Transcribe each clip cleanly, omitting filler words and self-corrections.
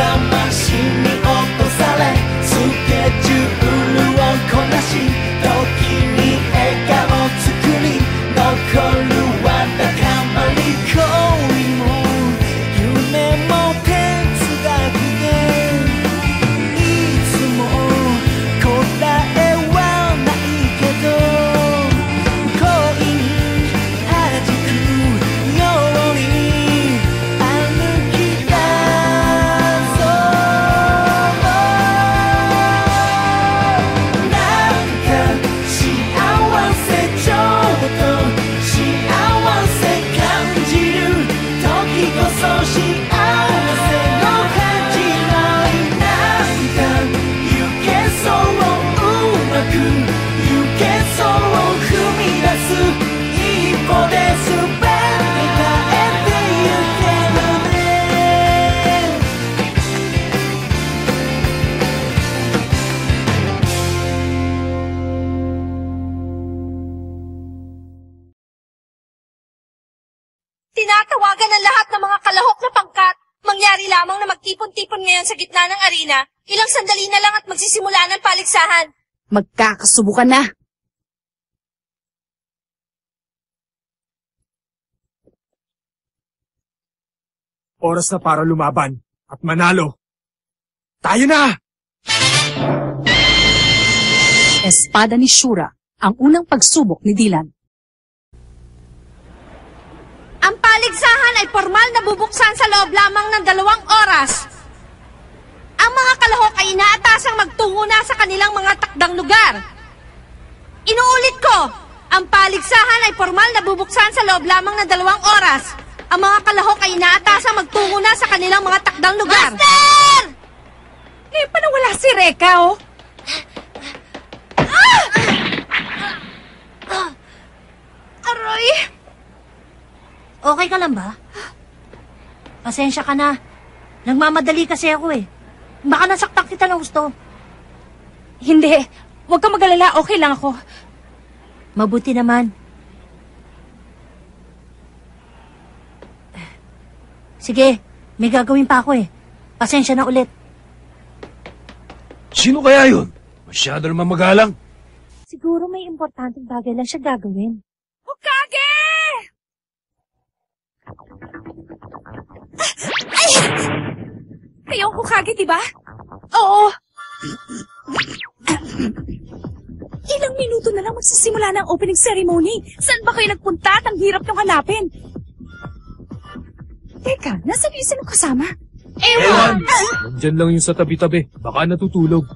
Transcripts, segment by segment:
覚ましに落とされスケジュールをこなし時に笑顔作り残るわだかまり恋も夢も哲学でいつも答えはないけど恋に弾くように歩き出そうなんか幸せちょっと幸せ感じる時こそ幸せの始まりなんか行けそううまく行けそう踏み出す一歩で全て変えてゆけるねTinatawagan ng lahat ng mga kalahok na pangkat. Mangyari lamang na magtipon-tipon ngayon sa gitna ng arena. Ilang sandali na lang at magsisimula ng paligsahan. Magkakasubukan na. Oras na para lumaban at manalo. Tayo na! Espada ni Shura, ang unang pagsubok ni Dylan. Ang paligsahan ay formal na bubuksan sa loob lamang ng 2 oras. Ang mga kalahok ay inaatasang magtungo na sa kanilang mga takdang lugar. Inuulit ko, ang paligsahan ay formal na bubuksan sa loob lamang ng 2 oras. Ang mga kalahok ay inaatasang magtungo na sa kanilang mga takdang lugar. Master! Eh, paano wala si Reka, oh? Aroy! Okay ka lang ba? Pasensya ka na. Nagmamadali kasi ako eh. Baka nasaktan kita ng gusto. Hindi. Huwag kang mag-alala. Okay lang ako. Mabuti naman. Sige, may gagawin pa ako eh. Pasensya na ulit. Sino kaya yun? Masyado naman magalang. Siguro may importanteng bagay lang siya gagawin. Hokage! Ay! Kayo ang Hokage, diba? Oo. Ilang minuto na lang magsisimula ng opening ceremony. Saan ba kayo nagpunta at ang hirap niyong hanapin? Teka, nasaan yung sinong kasama? Ewan! Nandyan lang yung sa tabi-tabi. Baka natutulog.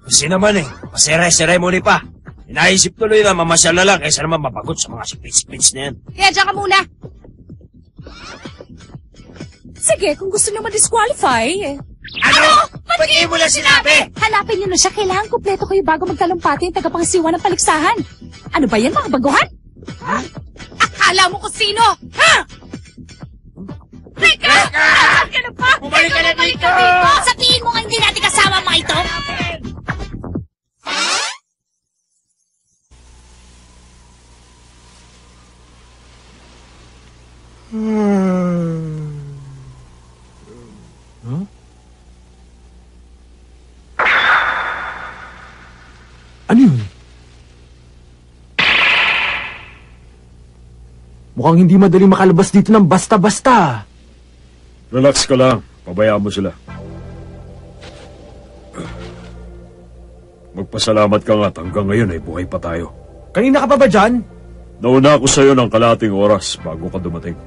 Kasi naman eh, masere-ceremony pa. Inaisip tuloy na mamasyal na lang kaysa naman mapagod sa mga sipits-sipits na yan. Kaya dyan ka muna. Sige, kung gusto nyo ma-disqualify. Ano? Ba't mo lang sinabi? Hanapin nyo na siya. Kailangan kumpleto kayo bago magtalumpati yung tagapangasiwa ng paligsahan. Ano ba yan, mga baguhan? Ha? Akala mo kung sino? Ha? Teka! Saan ka na pa? Bumalik ka na dito! Sabihin mo nga hindi natin kasama mga ito? Huh? Ano yun? Mukhang hindi madaling makalabas dito ng basta-basta. Relax ka lang. Pabayaan mo sila. Magpasalamat ka nga at hanggang ngayon ay buhay pa tayo. Kanina ka pa ba dyan? Nauna ako sa'yo ng kalating oras bago ka dumating.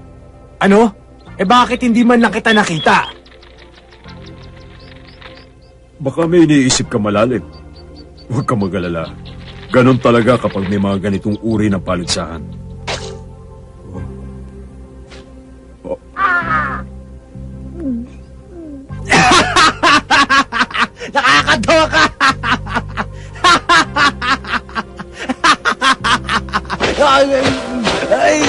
Ano? Eh bakit hindi man lang kita nakita? Baka may iniisip ka malalim. Huwag ka mag-alala. Ganon talaga kapag may mga ganitong uri ng paligsahan. Nakakatawa ka! Ay!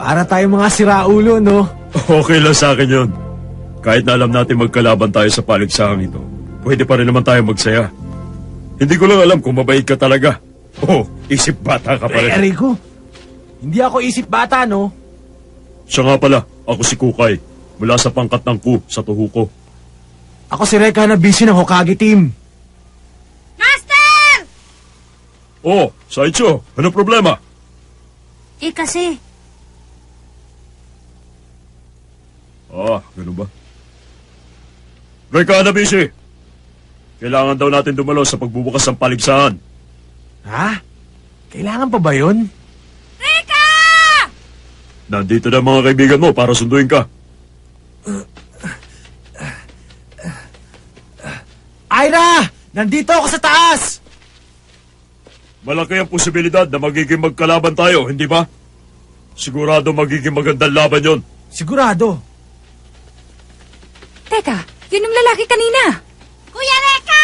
Para tayong mga siraulo, no? Okay lang sa akin yun. Kahit na alam natin magkalaban tayo sa paligsahang ito, pwede pa rin naman tayo magsaya. Hindi ko lang alam kung mabait ka talaga. Oh, isip bata ka pa rin. Rico, hindi ako isip bata, no? Siya nga pala, ako si Kukay. Mula sa pangkat ng Ku sa Tuhuko. Ako si Reka na busy ng Hokage team. Master! Oh, Saicho, ano problema? Kasi, Ganun ba? Reka na busy. Kailangan daw natin dumalo sa pagbubukas ng paligsahan. Ha? Kailangan pa ba yun? Reka! Nandito na mga kaibigan mo para sunduin ka. Ira! Nandito ako sa taas! Malaki ang posibilidad na magiging magkalaban tayo, hindi ba? Sigurado magiging magandang laban yon. Sigurado. Teka, yun yung lalaki kanina. Kuya Reka!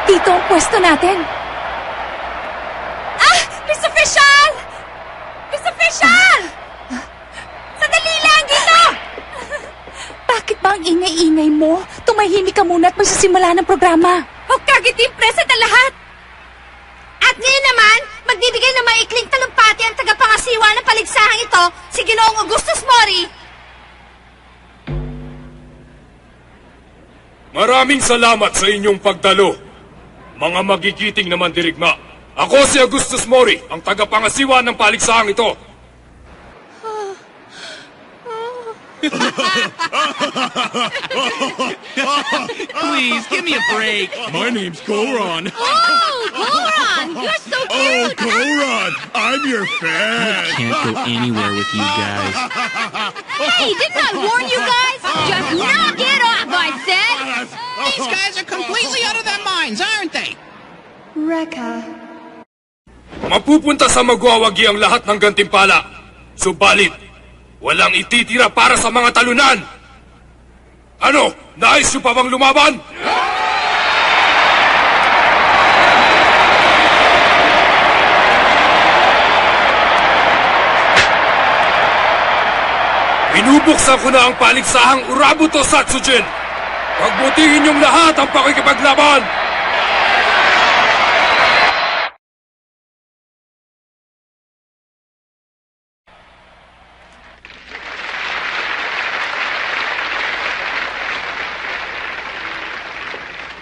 Dito ang pwesto natin. Miss Official! Miss Official! Sandali lang dito! Bakit ba ang ingay-ingay mo? Tumahimik ka muna at magsisimula ng programa. Hokage team present ang lahat! At ngayon naman, magbibigay ng maikling talumpati ang tagapangasiwa ng paligsahang ito, si Ginoong Augustus Mori. Maraming salamat sa inyong pagdalo. Mga magigiting na mandirigma. Ako si Augustus Mori, ang tagapangasiwa ng paligsahang ito. Please, give me a break. My name's Goron. Oh, Goron! You're so cute! Goron! I'm your fan. Can't go anywhere with you guys. Hey, didn't I warn you guys? Just knock it off, I said! These guys are completely out of their minds, aren't they? Mapupunta sa magwawagi ang lahat ng gantimpala. Subalit, walang ititira para sa mga talunan. Ano? Nais nyo pa bang lumaban? Binubuksan ko na ang paligsahang Urabuto Satsujin. Pagbutihin niyong lahat ang pakikipaglaban.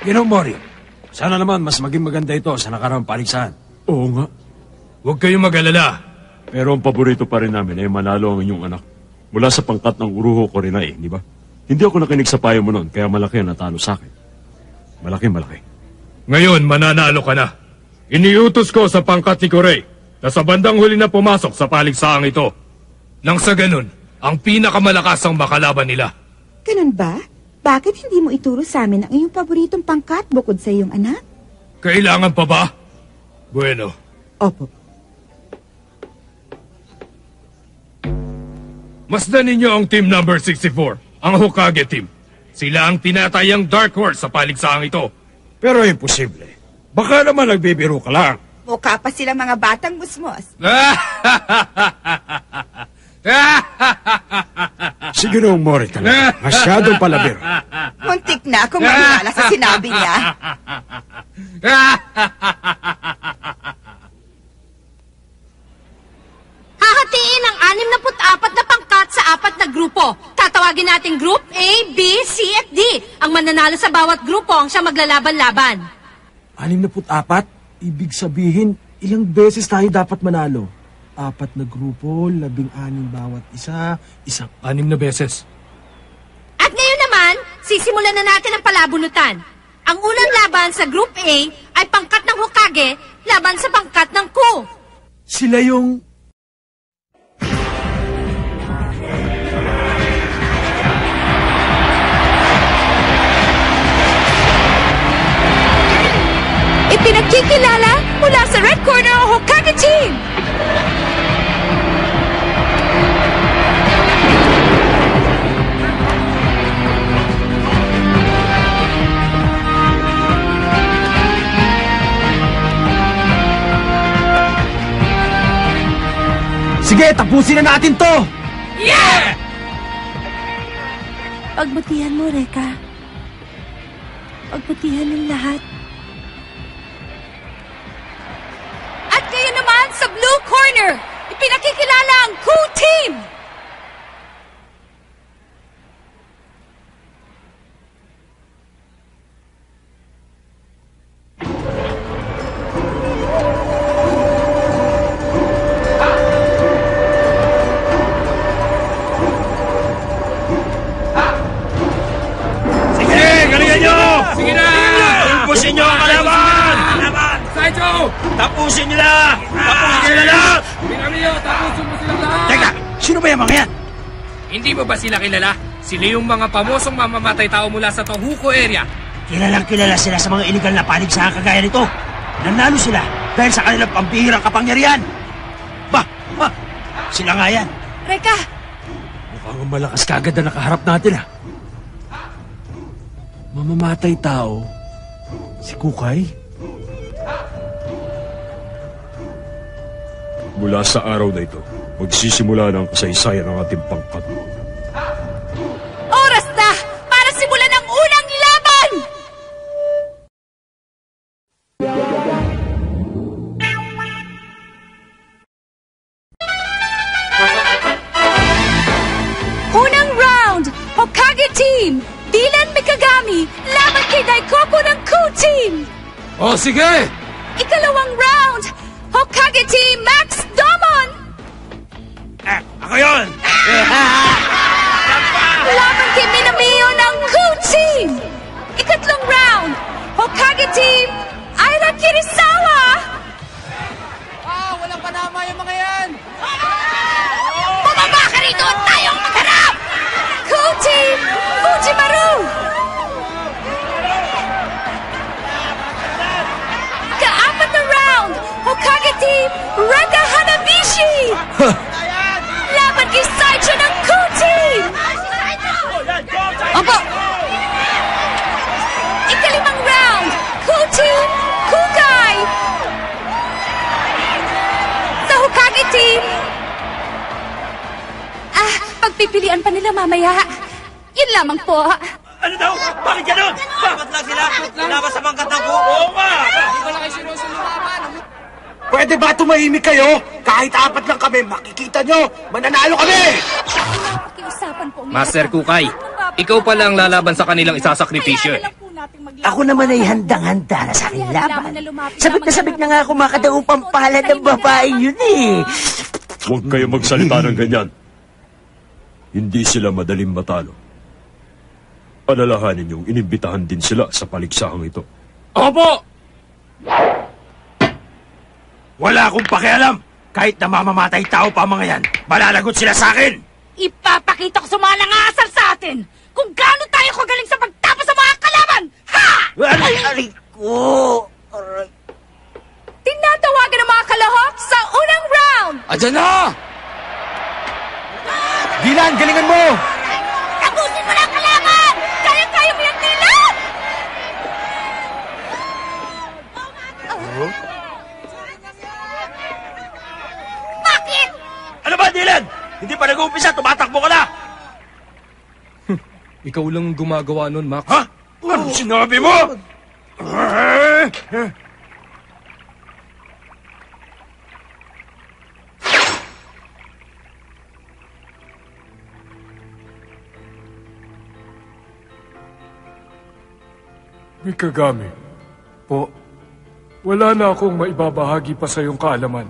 Ginoong Mori, sana naman mas maging maganda ito sa nakaraang paligsahan. Oo nga. Huwag kayong mag-alala. Pero ang paborito pa rin namin ay manalo ang inyong anak. Mula sa pangkat ng Uruho Korinai, di ba? Hindi ako nakinig sa payo mo noon, kaya malaki ang natalo sa akin. Malaki. Ngayon, mananalo ka na. Iniutos ko sa pangkat ni Korei na sa bandang huli na pumasok sa paligsaang ito. Nang sa ganun, ang pinakamalakas ang makalaban nila. Ganun ba? Bakit hindi mo ituro sa amin ang iyong paboritong pangkat bukod sa iyong anak? Kailangan pa ba? Bueno. Opo. Masdan ninyo ang team number 64, ang Hokage team. Sila ang tinatayang dark horse sa paligsaang ito. Pero imposible. Baka naman nagbibiro ka lang. Mukha pa silang mga batang musmos. Si Ginoong Mori talaga. Masyadong palabiro. Muntik na akong maniwala sa sinabi niya. Hahatiin ang 64 na pangkat sa 4 na grupo. Tatawagin natin Group A, B, C at D. Ang mananalo sa bawat grupo ang siya maglalaban-laban. 64? Ibig sabihin, ilang beses tayo dapat manalo? 4 na grupo, 16 bawat isa, 6 na beses. At ngayon naman, sisimulan na natin ang palabunutan. Ang unang laban sa Group A ay pangkat ng Hokage laban sa pangkat ng Ku. Sila yung... Ipinagkikilala mula sa Red Corner ang Hokage Team! Sige, tapusin na natin to! Pagbutihan mo, Reka. Pagbutihan ng lahat. At kayo naman sa Blue Corner, ipinakikilala ang Coup Team! Tapusin nyo ang kalaban! Sideshow! Tapusin nyo na! Tapusin nyo na! Pinamio, tapusin mo silang lahat! Teka, sino ba yung mga yan? Hindi mo ba sila kilala? Sila yung mga pamosong mamamatay tao mula sa Tohoku area. Kilalang kilala sila sa mga iligal na paligsahan kagaya nito. Nanalo sila dahil sa kanilang pambihirang kapangyarihan. Ba, sila nga yan. Reka! Mukhang malakas kagad na nakaharap natin Mamamatay tao? Si Kukay? Mula sa araw na ito, magsisimula ng kasaysayan ng ating pangkat. Oras na para simulan ang unang laban! Unang round, Hokage Team! Dylan Mikagami, laban kay Daikoku ng Coup Team! O sige! Ikalawang round, Hokage Team Max Domon! Ako yun! Laban kay Minamio ng Coup Team! Ikatlong round, Hokage Team Aira Kirisawa! Walang panama yung mga yan! Bumaba ka rito at tayong magharap! Coup Team Fujimaru! Kaapat na round, Hokage Team Rega Hanabishi! Laban kay Saicho ng Coup Team! Opo! Ikalimang round, Coup Team Kukai! Sa Hokage Team, pagpipilian pa nila mamaya. Yun lamang po. Ano daw? Bakit ganun? Bakit lang sila? Laban sa pangkat ng buo? Oo nga! Pwede ba tumahimik kayo? Kahit apat lang kami, makikita nyo, mananalo kami! Pakiusapan po. Master Kukay, ikaw pala ang lalaban sa kanilang isasakripisyo. Ako naman ay handang-handa na sa aking laban. Sabik na nga ako makadaupang palad ng babae yun eh. Huwag kayo magsalita ng ganyan. Hindi sila madaling matalo. Alalahanin niyong inimbitahan din sila sa paligsahang ito. Opo! Wala akong pakialam! Kahit na mamamatay tao pa mga yan, malalagot sila sa akin! Ipapakita ko sa mga nangasal sa atin kung gaano tayo kagaling sa pagtapos sa mga kalaban! Ha! Aray ko! Aray. Tinatawagan ng mga kalahok sa unang round! Adyan na! Dylan, galingan mo! Tapusin mo na ang kalaban! Kaya-kaya mo yan, Dylan! Bakit? Ano ba, Dylan? Hindi pa nag-uumpisa, tumatakbo ka na! Ikaw lang gumagawa nun, Max. Ha? Ano sinabi mo? Mikagami, po, wala na akong maibabahagi pa sa iyong kaalaman.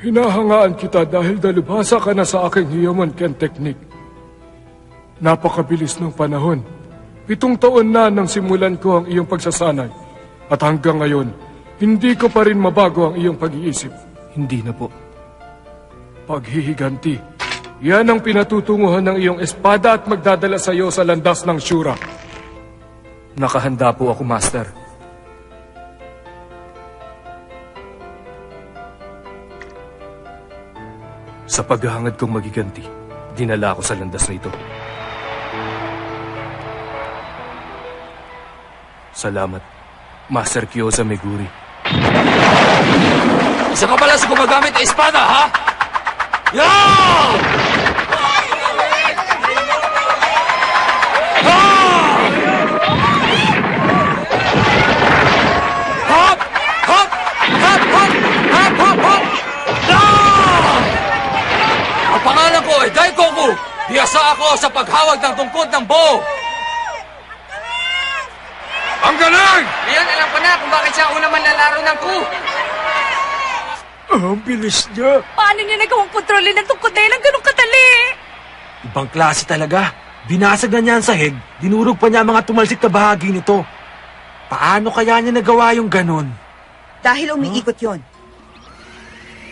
Hinahangaan kita dahil dalubhasa ka na sa aking Hyomon Ken technique. Napakabilis ng panahon. 7 taon na nang simulan ko ang iyong pagsasanay. At hanggang ngayon, hindi ko pa rin mabago ang iyong pag-iisip. Hindi na po. Paghihiganti. Yan ang pinatutunguhan ng iyong espada at magdadala sa iyo sa landas ng Shura. Nakahanda po ako, Master. Sa paghahangad kong magiganti, dinala ako sa landas na ito. Salamat, Master Kyosa Meguri. Isa ka pala sa gumagamit ng espada, ha? Hop! Hop! Hop! Hop! Hop! Hop! Hop! Ang pangalan ko ay Daikoku. Biyasa ako sa paghawag ng tungkod ng bow. Ang galing! Ngayon, alam ko na kung bakit siya una manlalaro ng ku. Ang bilis niya. Paano niya nagawang kontrolin ng tungkod na yun ang ganun kadali? Ibang klase talaga. Binasag na niya ang sahig, dinurog pa niya ang mga tumalsik na bahagi nito. Paano kaya niya nagawa yung ganun? Dahil umiikot yon.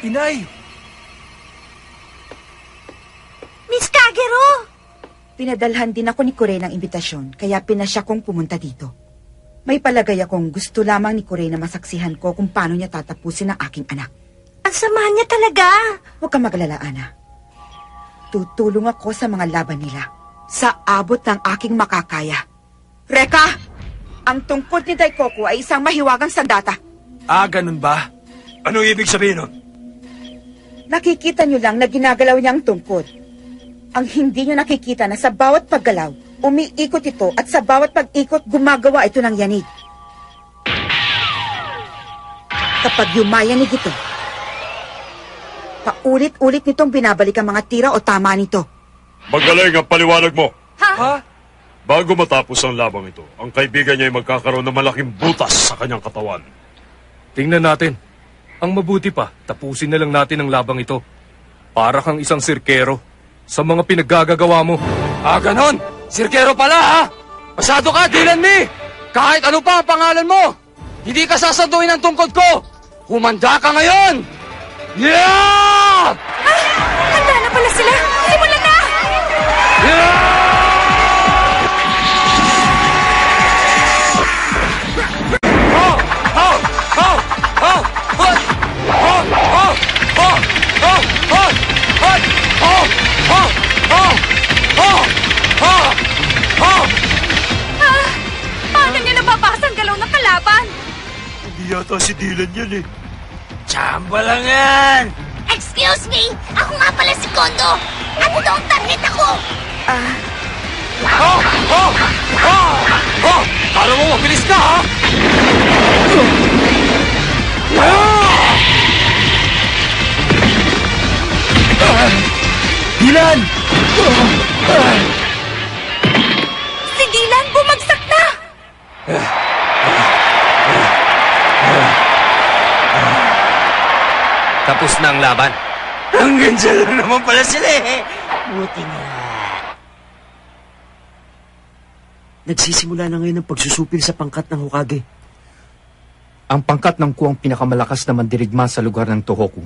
Inay! Miss Kagero! Pinadalhan din ako ni Kurei ng imbitasyon, kaya pinasya kong pumunta dito. May palagay akong gusto lamang ni Kurei na masaksihan ko kung paano niya tatapusin ang aking anak. Ang sama niya talaga. Huwag kang magalala, Ana. Tutulong ako sa mga laban nila. Sa abot ng aking makakaya. Reka! Ang tungkod ni Daikoku ay isang mahiwagang sandata. Ah, ganun ba? Anong ibig sabihin nun? Nakikita niyo lang na ginagalaw niya ang tungkod. Ang hindi niyo nakikita na sa bawat paggalaw, umiikot ito at sa bawat pag-ikot, gumagawa ito ng yanig. Kapag yumayanig ito, paulit-ulit nitong binabalik ang mga tira o tama nito. Magaling ang paliwanag mo. Ha? Bago matapos ang labang ito, ang kaibigan niya ay magkakaroon ng malaking butas sa kanyang katawan. Tingnan natin. Ang mabuti pa, tapusin na lang natin ang labang ito. Para kang isang sirkero sa mga pinaggagawa mo. Ah, ganon! Sirkero pala, ha? Pasado ka, Dylan Me! Kahit ano pa ang pangalan mo, hindi ka sasanduin ng tungkod ko! Humanda ka ngayon! Yeah! Handa na pala sila! Simulan na! Paano niya nababasa ang galaw ng kalaban? Hindi yata si Dylan yan eh. Tsamba lang yan! Excuse me! Ako nga pala si Kondo! Ano daw ang target ako? Kala mo mabilis ka, ha? Dylan! Si Dylan bumagsak na! Tapos na ang laban. Hanggang dyan lang naman pala sila eh. Buti nga. Nagsisimula na ngayon ang pagsusupil sa pangkat ng Hokage. Ang pangkat ng Ku ang pinakamalakas na mandirigma sa lugar ng Tohoku.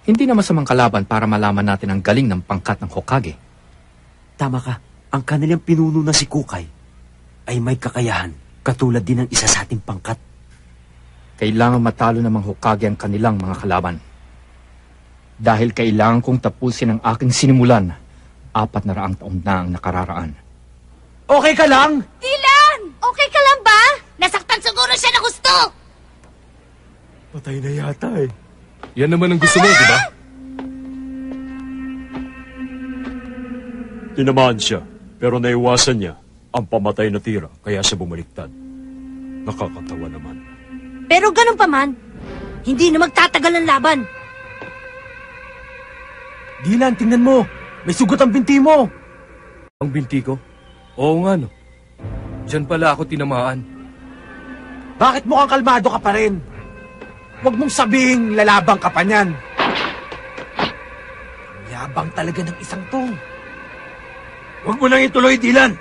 Hindi na masamang kalaban para malaman natin ang galing ng pangkat ng Hokage. Tama ka. Ang kanilang pinuno na si Kukai ay may kakayahan katulad din ng isa sa ating pangkat. Kailangan matalo ng mga Hokage ang kanilang mga kalaban. Dahil kailangan kong tapusin ang aking sinimulan, 400 taon na ang nakararaan. Okay ka lang? Dylan! Okay ka lang ba? Nasaktan siguro siya na gusto! Patay na yata eh. Yan naman ang gusto mo, di ba? Tinamaan siya, pero naiwasan niya ang pamatay na tira, kaya siya bumaliktad. Nakakatawa naman. Pero ganun pa man, hindi na magtatagal ang laban. Dylan, tingnan mo. May sugat ang binti mo. Ang binti ko? Oo nga, no. Diyan pala ako tinamaan. Bakit mukhang kalmado ka pa rin? Huwag mong sabihing lalabang ka pa niyan. Yabang talaga ng isang to. Huwag mo nang ituloy, Dylan.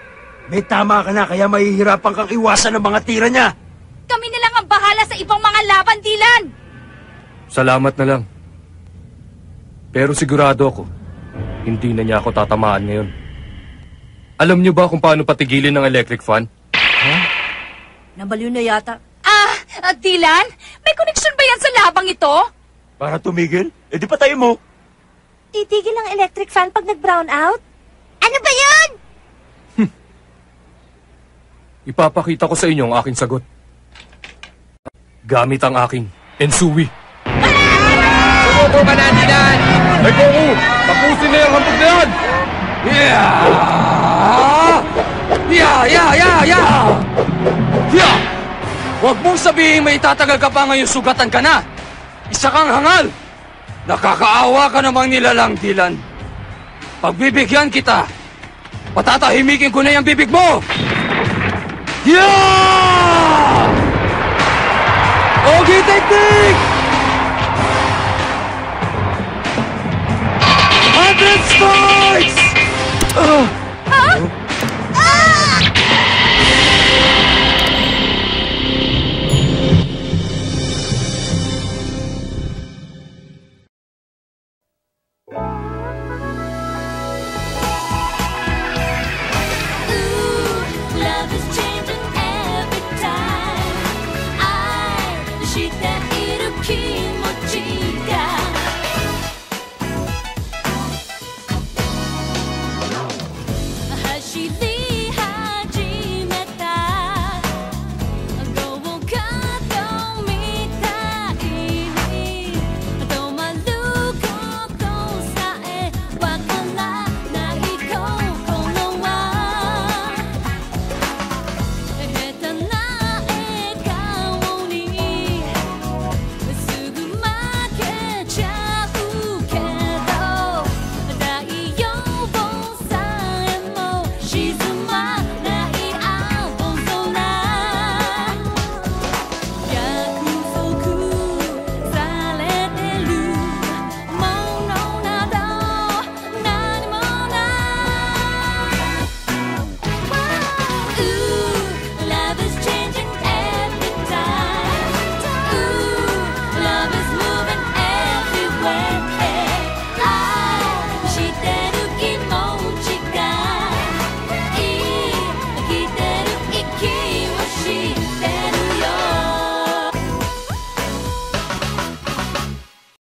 May tama ka na, kaya mahihirapan kang iwasan ng mga tira niya. Kami na lang ang bahala sa ibang mga laban, Dylan! Salamat na lang. Pero sigurado ako, hindi na niya ako tatamaan ngayon. Alam niyo ba kung paano patigilin ng electric fan? Nabaliw na yata. Dylan? May koneksyon ba yan sa labang ito? Para tumigil? Eh di patayin mo. Titigil ang electric fan pag nag-brown out? Ano ba yun? Ipapakita ko sa inyo ang aking sagot. Gamit ang aking Ensui. Goku mananilan! Ay, Goku! Tapusin na yung hambog na yan! Huwag mong sabihin may tatagal ka pa ngayon sugatan ka na! Isa kang hangal! Nakakaawa ka namang nilalang, Dylan. Pagbibigyan kita, patatahimikin ko na yung bibig mo! Ogi Technique! 100 strikes!